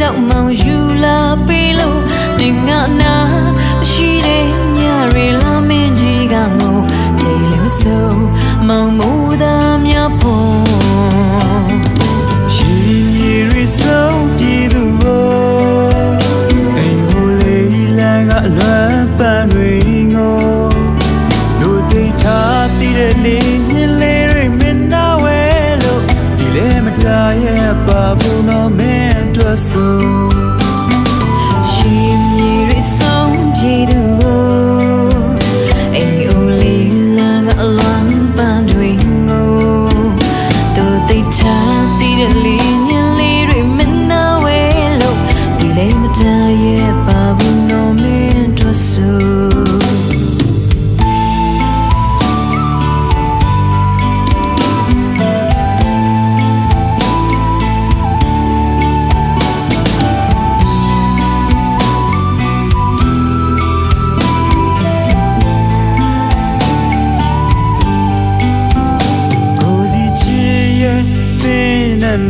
ကြောက်မောင်ယူလာပေးလို့နေငါနာရှိတဲ့ညရီလာမင်းကြီးကငိုကြည်လည်းမစိုးမောင်မိုးသားများဖို့ရှင်ရီဆုံးပြည်သူကိုအိမ်ဟိုလေးလမ်းကအလွမ်းပန်းတွေငိုလူသိထားတည်တဲ့နေညလေးတွေမင်းနာဝဲလို့ဒီလေမတားရဲ့ပါဘူးနော်မင်းအတွက်ဆိုရှင်ရီဆုံးပြည်သူကိုအိမ်ဟိုလေးလမ်းကအလွမ်းပန်းတွေငိုသူသိထားတည်တဲ့လေး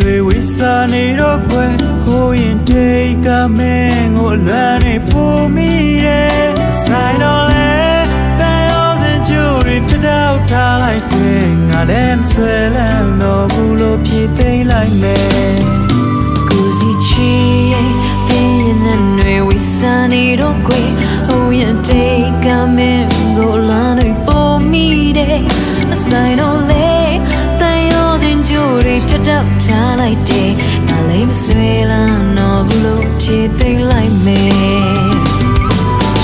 တွေဝိစာနေတော့ကွယ်ဟိုရင်တိတ်ကမင်းကိုလွမ်းနေပို့မိတယ်ဆိုင်တော့လေတန်ရောစင်ကျူတွေပြတောက်ထားလိုက်တယ်ငါလည်းမဆွဲလန်းတော့ဘူးလို့ဖြေသိမ့်လိုက်မယ်ကိုစီချီရဲ့တင်းရင်တွေဝိစာနေတော့ကွယ်ဟိုရင်တိတ်ကမင်းကိုလွမ်းနေပို့မိတယ်ဆိုင်တော့လေပြတ်တော့ထားလိုက်တယ်ငါလည်းမဆွေးလန်းတော့ဘူးလို့ဖြေသိမ့်လိုက်မယ်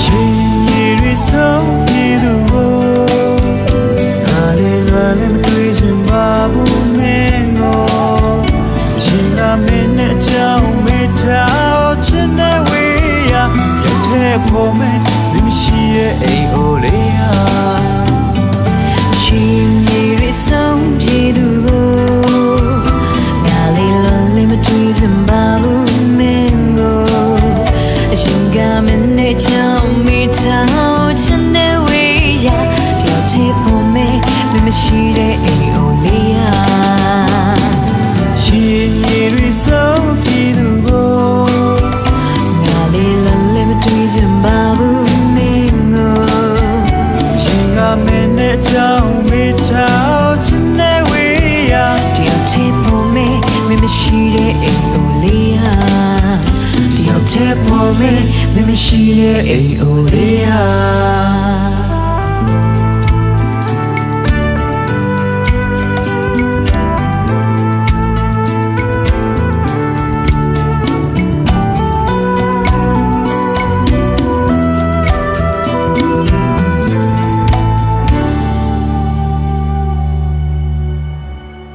ရှင်ရီဆုံးပြည်သူကိုငါလည်းလွယ်လည်းမတွေ့ချင်ပါဘူးမင်းကိုရှင်ကမင်းနဲ့အကြောင်းမေးထားချင်တဲ့ဝေးရရက်ထဲဖို့မယ်မရှိရဲ့အိမ်အိုလေးဟာရှင်ရီဆုံးပြည်သူကိုမရှိတဲ့အိမ်အိုလေးဟာရှင်ရီဆုံးပြည်သူကိုငါလေးလည်းမတွေ့ချင်ပါဘူးမင်းကိုရှင်ကမင်းနဲ့ကြောင်းမိထားချင်တဲ့ဝေးရတယောက်တည်းပေါ်မယ်မရှိတဲ့အိမ်အိုလေးဟာတယောက်တည်းပေါ်မယ်မရှိတဲ့အိမ်အိုလေးဟာ